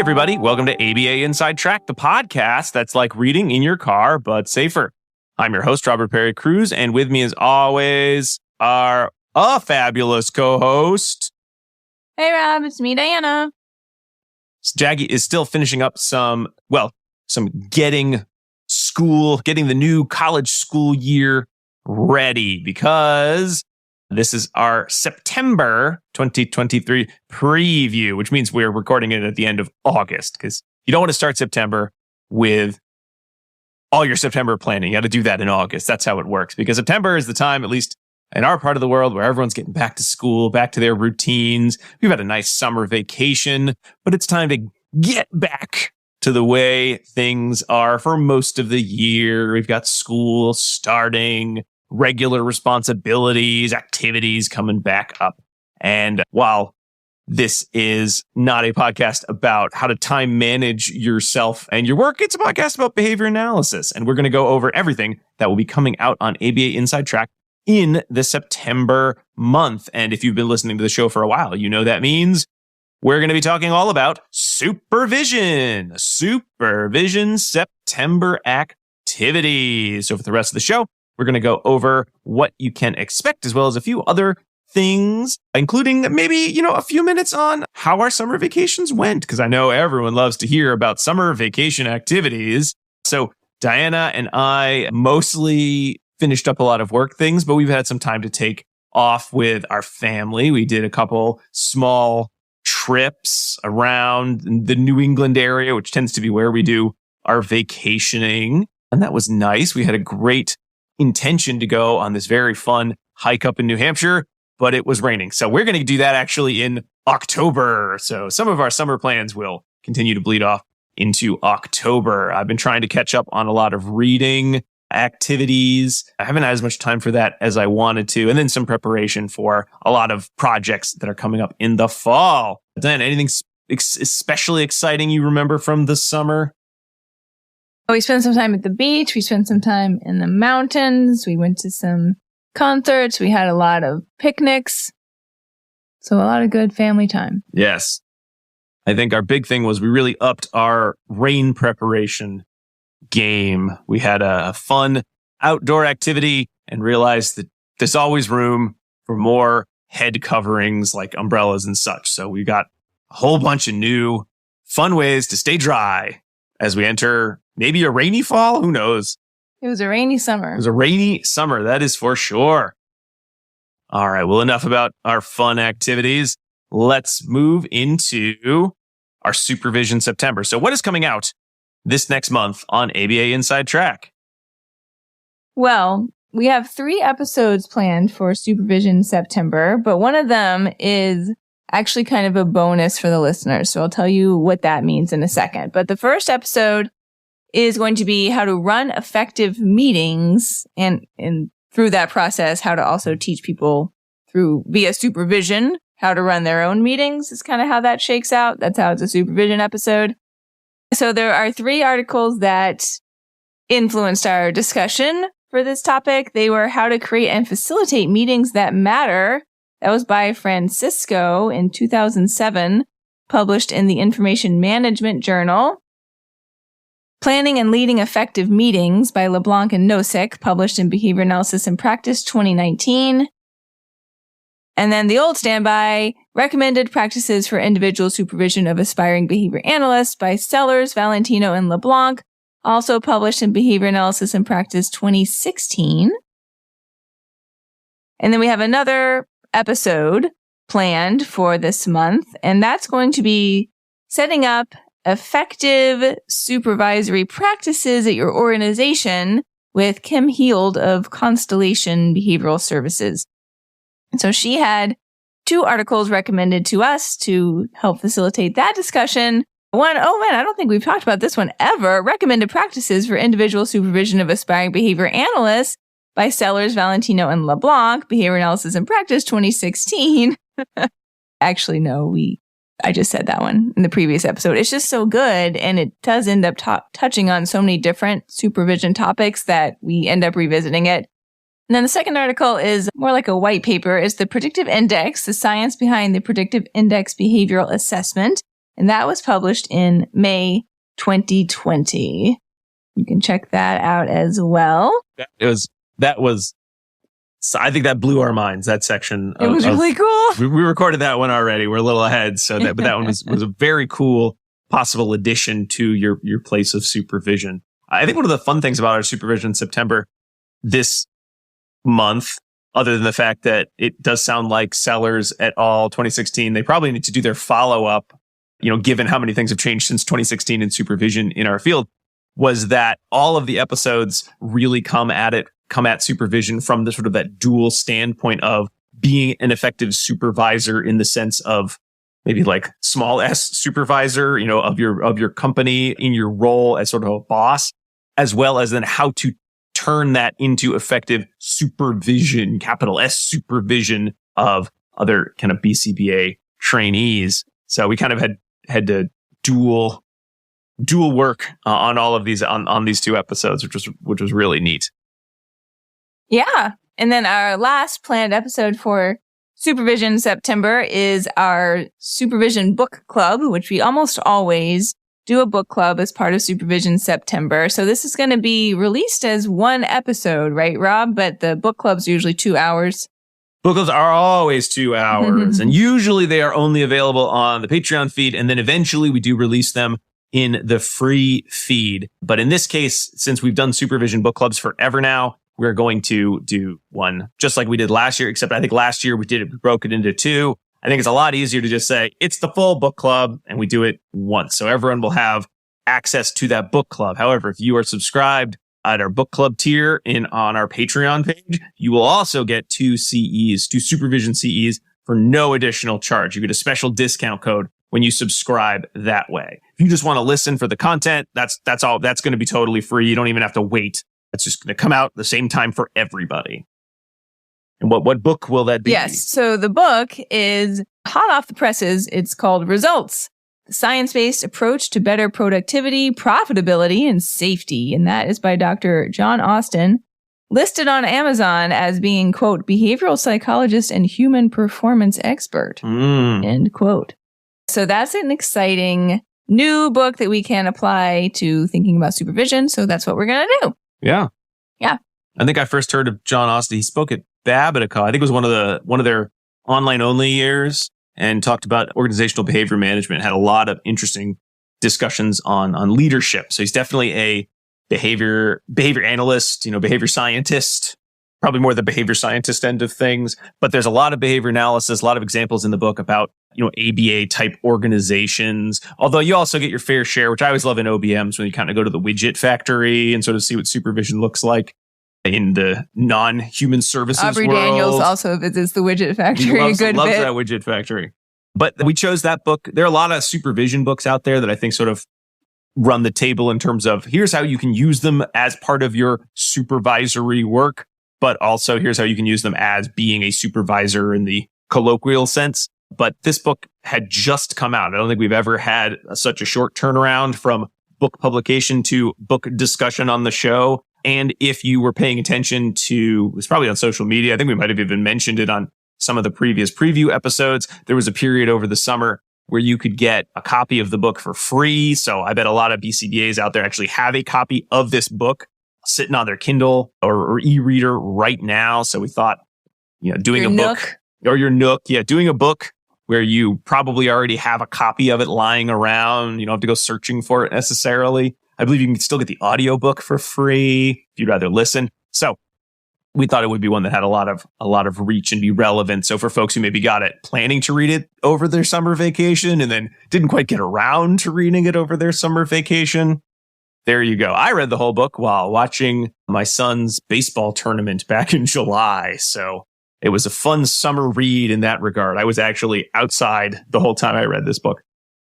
everybody. Welcome to ABA Inside Track, the podcast that's like reading in your car, but safer. I'm your host, Robert Perry Cruz, and with me as always, our fabulous co-host. Hey, Rob, it's me, Diana. Jaggy is still finishing up some getting the new college school year ready, because this is our September 2023 preview, which means we're recording it at the end of August, because you don't want to start September with all your September planning. You got to do that in August. That's how it works, because September is the time, at least in our part of the world, where everyone's getting back to school, back to their routines. We've had a nice summer vacation, but it's time to get back to the way things are for most of the year. We've got school starting, regular responsibilities, activities coming back up. And while this is not a podcast about how to time manage yourself and your work, it's a podcast about behavior analysis. And we're going to go over everything that will be coming out on ABA Inside Track in the September month. And if you've been listening to the show for a while, you know that means we're going to be talking all about Supervision September activities. So for the rest of the show, we're going to go over what you can expect, as well as a few other things, including maybe, a few minutes on how our summer vacations went, because I know everyone loves to hear about summer vacation activities. So Diana and I mostly finished up a lot of work things, but we've had some time to take off with our family. We did a couple small trips around the New England area, which tends to be where we do our vacationing. And that was nice. We had a great intention to go on this very fun hike up in New Hampshire, but it was raining. So we're going to do that actually in October. So some of our summer plans will continue to bleed off into October. I've been trying to catch up on a lot of reading activities. I haven't had as much time for that as I wanted to. And then some preparation for a lot of projects that are coming up in the fall. Dan, anything especially exciting you remember from the summer? We spent some time at the beach. We spent some time in the mountains. We went to some concerts. We had a lot of picnics. So a lot of good family time. Yes. I think our big thing was we really upped our rain preparation game. We had a fun outdoor activity and realized that there's always room for more head coverings like umbrellas and such. So we got a whole bunch of new fun ways to stay dry as we enter maybe a rainy fall. Who knows? It was a rainy summer. It was a rainy summer. That is for sure. All right. Well, enough about our fun activities. Let's move into our Supervision September. So what is coming out this next month on ABA Inside Track? Well, we have 3 episodes planned for Supervision September, but one of them is actually kind of a bonus for the listeners. So I'll tell you what that means in a second. But the first episode is going to be how to run effective meetings, and through that process, how to also teach people via supervision how to run their own meetings is kind of how that shakes out. That's how it's a supervision episode. So there are 3 articles that influenced our discussion for this topic. They were how to create and facilitate meetings that matter. That was by Francisco in 2007, published in the Information Management Journal. Planning and Leading Effective Meetings by LeBlanc and Nosek, published in Behavior Analysis and Practice 2019. And then the old standby, Recommended Practices for Individual Supervision of Aspiring Behavior Analysts by Sellers, Valentino, and LeBlanc, also published in Behavior Analysis and Practice 2016. And then we have another episode planned for this month, and that's going to be setting up effective supervisory practices at your organization with Kim Heald of Constellation Behavioral Services. And so she had 2 articles recommended to us to help facilitate that discussion. One, I don't think we've talked about this one ever. Recommended Practices for Individual Supervision of Aspiring Behavior Analysts by Sellers, Valentino, and LeBlanc, Behavior Analysis and Practice 2016. Actually, no, I just said that one in the previous episode. It's just so good, and it does end up touching on so many different supervision topics that we end up revisiting it. And then the second article is more like a white paper. It's the Predictive Index, the science behind the Predictive Index Behavioral Assessment. And that was published in May 2020. You can check that out as well. I think that blew our minds, that section. It was really cool. We recorded that one already. We're a little ahead. But that one was a very cool possible addition to your place of supervision. I think one of the fun things about our Supervision September this month, other than the fact that it does sound like Sellers et al. 2016, they probably need to do their follow-up, given how many things have changed since 2016 in supervision in our field, was that all of the episodes really come at supervision from the sort of that dual standpoint of being an effective supervisor in the sense of maybe like small s supervisor, of your company in your role as sort of a boss, as well as then how to turn that into effective supervision, capital S supervision of other kind of BCBA trainees. So we kind of had to dual work on all of these on these two episodes, which was really neat. Yeah. And then our last planned episode for Supervision September is our Supervision Book Club, which we almost always do a book club as part of Supervision September. So this is going to be released as one episode, right, Rob? But the book club's usually 2 hours. Book clubs are always 2 hours, and usually they are only available on the Patreon feed, and then eventually we do release them in the free feed. But in this case, since we've done Supervision Book Clubs forever now, we're going to do one just like we did last year, except I think last year we broke it into 2. I think it's a lot easier to just say it's the full book club and we do it once. So everyone will have access to that book club. However, if you are subscribed at our book club tier on our Patreon page, you will also get 2 Supervision CEs for no additional charge. You get a special discount code when you subscribe that way. If you just want to listen for the content, that's all. That's going to be totally free. You don't even have to wait. It's just going to come out the same time for everybody. And what book will that be? Yes. So the book is hot off the presses. It's called Results, the Science-Based Approach to Better Productivity, Profitability, and Safety. And that is by Dr. John Austin, listed on Amazon as being, quote, behavioral psychologist and human performance expert, end quote. So that's an exciting new book that we can apply to thinking about supervision. So that's what we're going to do. Yeah. Yeah. I think I first heard of John Austin. He spoke at Babbittica. I think it was one of their online only years, and talked about organizational behavior management. Had a lot of interesting discussions on leadership. So he's definitely a behavior analyst, behavior scientist, probably more the behavior scientist end of things. But there's a lot of behavior analysis, a lot of examples in the book about, ABA type organizations. Although you also get your fair share, which I always love in OBMs, when you kind of go to the widget factory and sort of see what supervision looks like in the non-human services Aubrey world. Daniels also visits the widget factory Loves a good bit. that widget factory. But we chose that book. There are a lot of supervision books out there that I think sort of run the table in terms of here's how you can use them as part of your supervisory work, but also here's how you can use them as being a supervisor in the colloquial sense. But this book had just come out. I don't think we've ever had such a short turnaround from book publication to book discussion on the show. And if you were paying attention to, it was probably on social media, I think we might have even mentioned it on some of the previous preview episodes, there was a period over the summer where you could get a copy of the book for free. So I bet a lot of BCBAs out there actually have a copy of this book sitting on their Kindle or e-reader right now. So we thought, doing your a Nook. book or your Nook, doing a book where you probably already have a copy of it lying around. You don't have to go searching for it necessarily. I believe you can still get the audiobook for free if you'd rather listen. So we thought it would be one that had a lot of reach and be relevant. So for folks who maybe got it planning to read it over their summer vacation and then didn't quite get around to reading it over their summer vacation, there you go. I read the whole book while watching my son's baseball tournament back in July. So it was a fun summer read in that regard. I was actually outside the whole time I read this book.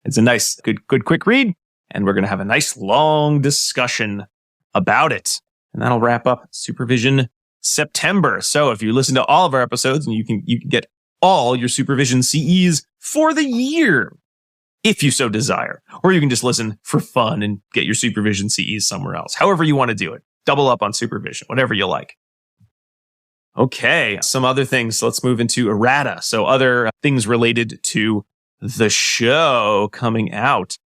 It's a nice, good, quick read. And we're going to have a nice long discussion about it. And that'll wrap up Supervision September. So if you listen to all of our episodes, and you can get all your Supervision CEs for the year, if you so desire. Or you can just listen for fun and get your Supervision CEs somewhere else. However you want to do it. Double up on supervision, whatever you like. Okay, some other things. Let's move into errata. So other things related to the show coming out.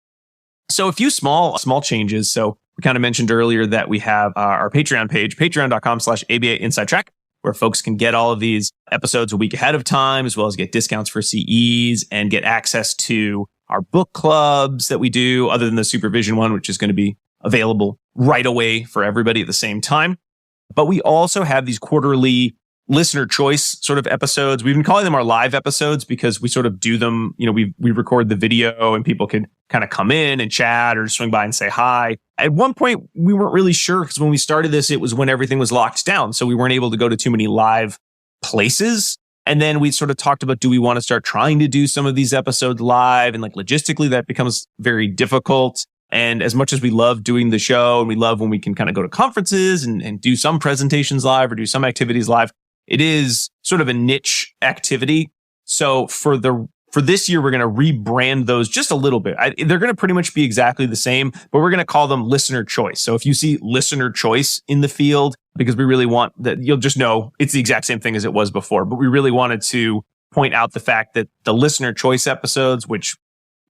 So a few small changes. So we kind of mentioned earlier that we have our Patreon page, patreon.com/ABA Inside Track, where folks can get all of these episodes a week ahead of time, as well as get discounts for CEs and get access to our book clubs that we do, other than the Supervision one, which is going to be available right away for everybody at the same time. But we also have these quarterly listener choice sort of episodes. We've been calling them our live episodes because we sort of do them, we record the video and people can kind of come in and chat or swing by and say hi. At one point, we weren't really sure because when we started this, it was when everything was locked down. So we weren't able to go to too many live places. And then we sort of talked about, do we want to start trying to do some of these episodes live? And like logistically, that becomes very difficult. And as much as we love doing the show and we love when we can kind of go to conferences and do some presentations live or do some activities live, it is sort of a niche activity. So for this year, we're going to rebrand those just a little bit. They're going to pretty much be exactly the same, but we're going to call them listener choice. So if you see listener choice in the field, because we really want that, you'll just know it's the exact same thing as it was before. But we really wanted to point out the fact that the listener choice episodes, which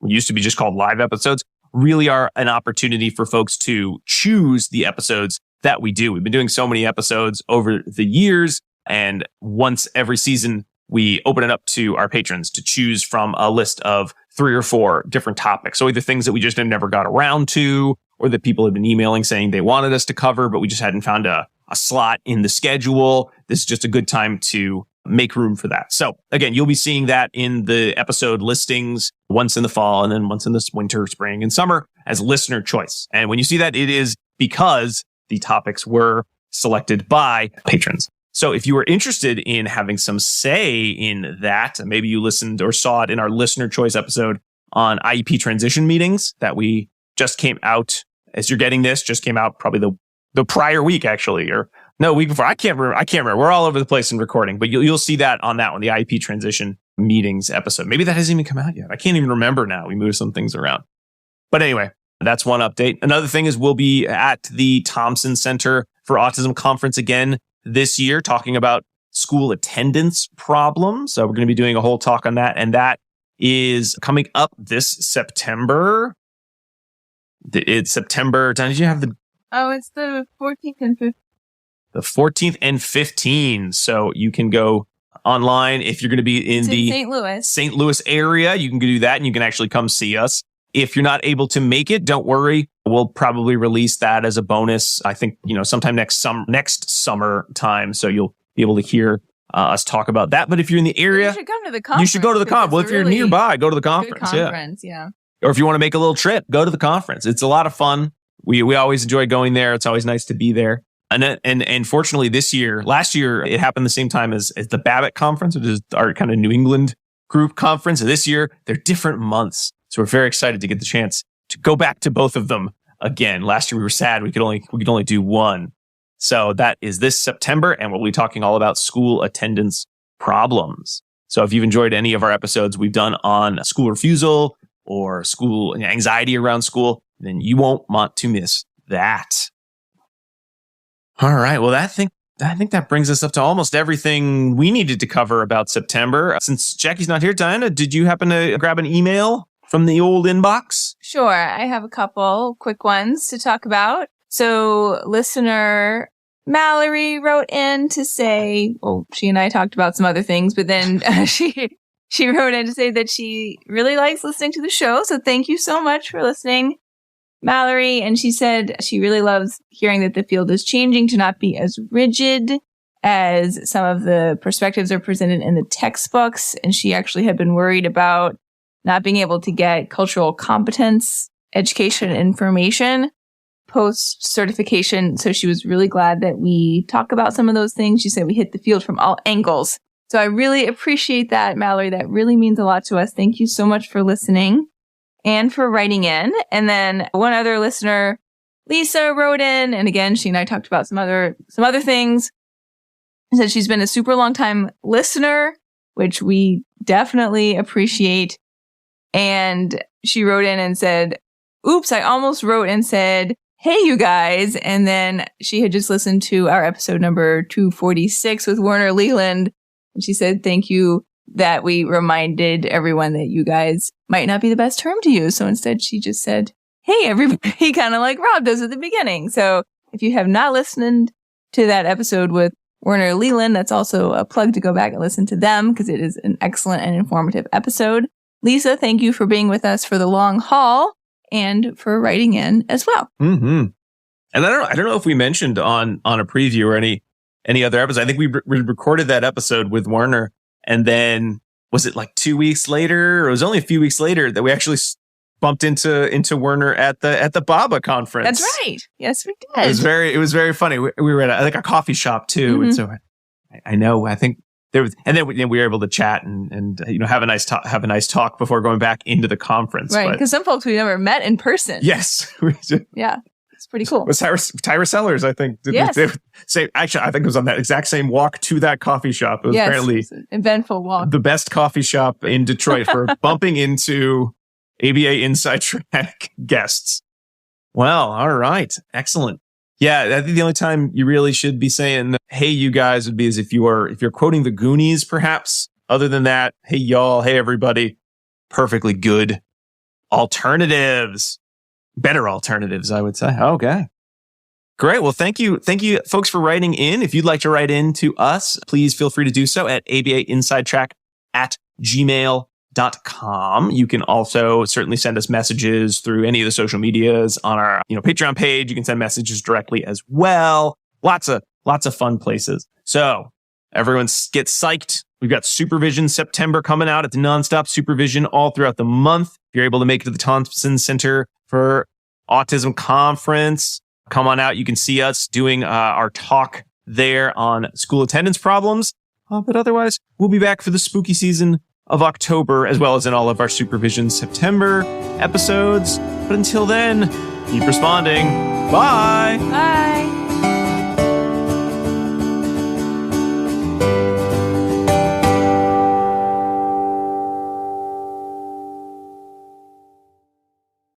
used to be just called live episodes, really are an opportunity for folks to choose the episodes that we do. We've been doing so many episodes over the years. And once every season, we open it up to our patrons to choose from a list of 3 or 4 different topics. So either things that we just never got around to, or that people have been emailing saying they wanted us to cover, but we just hadn't found a slot in the schedule. This is just a good time to make room for that. So again, you'll be seeing that in the episode listings once in the fall and then once in the winter, spring, and summer as listener choice. And when you see that, it is because the topics were selected by patrons. So if you were interested in having some say in that, maybe you listened or saw it in our listener choice episode on IEP transition meetings that we just came out, as you're getting this, just came out probably the prior week, actually, or no, week before. I can't remember. We're all over the place in recording, but you'll see that on that one, the IEP transition meetings episode. Maybe that hasn't even come out yet. I can't even remember now. We moved some things around. But anyway, that's one update. Another thing is we'll be at the Thompson Center for Autism Conference again this year, talking about school attendance problems. So we're going to be doing a whole talk on that. And that is coming up this September. It's September. Did you have the... Oh, it's the 14th and 15th. The 14th and 15th. So you can go online if you're going to be in the St. Louis area. You can do that and you can actually come see us. If you're not able to make it, don't worry. We'll probably release that as a bonus. I think, sometime next summer time. So you'll be able to hear us talk about that. But if you're in the area, you should come to the conference. You should go to the conference. Well, if you're nearby, go to the conference. Yeah. Or if you want to make a little trip, go to the conference. It's a lot of fun. We always enjoy going there. It's always nice to be there. And fortunately last year, it happened the same time as the Babbitt conference, which is our kind of New England group conference. And this year, they're different months. So we're very excited to get the chance to go back to both of them again. Last year we were sad we could only do one. So that is this September, and we'll be talking all about school attendance problems. So if you've enjoyed any of our episodes we've done on school refusal or school anxiety around school, then you won't want to miss that. All right. Well, I think that brings us up to almost everything we needed to cover about September. Since Jackie's not here, Diana, did you happen to grab an email from the old inbox? Sure. I have a couple quick ones to talk about. So listener Mallory wrote in to say, she and I talked about some other things, but then she wrote in to say that she really likes listening to the show. So thank you so much for listening, Mallory. And she said she really loves hearing that the field is changing to not be as rigid as some of the perspectives are presented in the textbooks. And she actually had been worried about not being able to get cultural competence, education, information post-certification. So she was really glad that we talk about some of those things. She said we hit the field from all angles. So I really appreciate that, Mallory. That really means a lot to us. Thank you so much for listening and for writing in. And then one other listener, Lisa, wrote in. And again, she and I talked about some other things. She said she's been a super long time listener, which we definitely appreciate. And she wrote in and said, oops, I almost wrote and said, hey, you guys. And then she had just listened to our episode number 246 with Werner Leland. And she said, thank you that we reminded everyone that you guys might not be the best term to use. So instead, she just said, hey, everybody, kind of like Rob does at the beginning. So if you have not listened to that episode with Werner Leland, that's also a plug to go back and listen to them because it is an excellent and informative episode. Lisa, thank you for being with us for the long haul and for writing in as well. Mm-hmm. And I don't know if we mentioned on a preview or any other episode. I think we recorded that episode with Werner, and then was it like 2 weeks later? Or it was only a few weeks later that we actually bumped into Werner at the BABA conference. That's right. Yes, we did. It was very funny. We were at a coffee shop too, and so I know. I think there was, and then we were able to chat and have a nice talk before going back into the conference. Right, because some folks we never met in person. Yes. Yeah. It's pretty cool. It was Tyra Sellers, I think. Yes. Actually, I think it was on that exact same walk to that coffee shop. It was apparently an eventful walk. The best coffee shop in Detroit for bumping into ABA Inside Track guests. Well, all right. Excellent. Yeah, I think the only time you really should be saying, hey, you guys, would be as if you're quoting the Goonies, perhaps. Other than that, hey, y'all, hey, everybody. Perfectly good alternatives. Better alternatives, I would say. Okay. Great. Well, thank you. Thank you, folks, for writing in. If you'd like to write in to us, please feel free to do so at abainsidetrack@gmail.com. You can also certainly send us messages through any of the social medias on our Patreon page. You can send messages directly as well. Lots of fun places. So everyone get psyched. We've got Supervision September coming out. It's nonstop Supervision all throughout the month. If you're able to make it to the Thompson Center for Autism Conference, come on out. You can see us doing our talk there on school attendance problems. But otherwise, we'll be back for the spooky season of October, as well as in all of our Supervision September episodes. But until then, keep responding. Bye. Bye.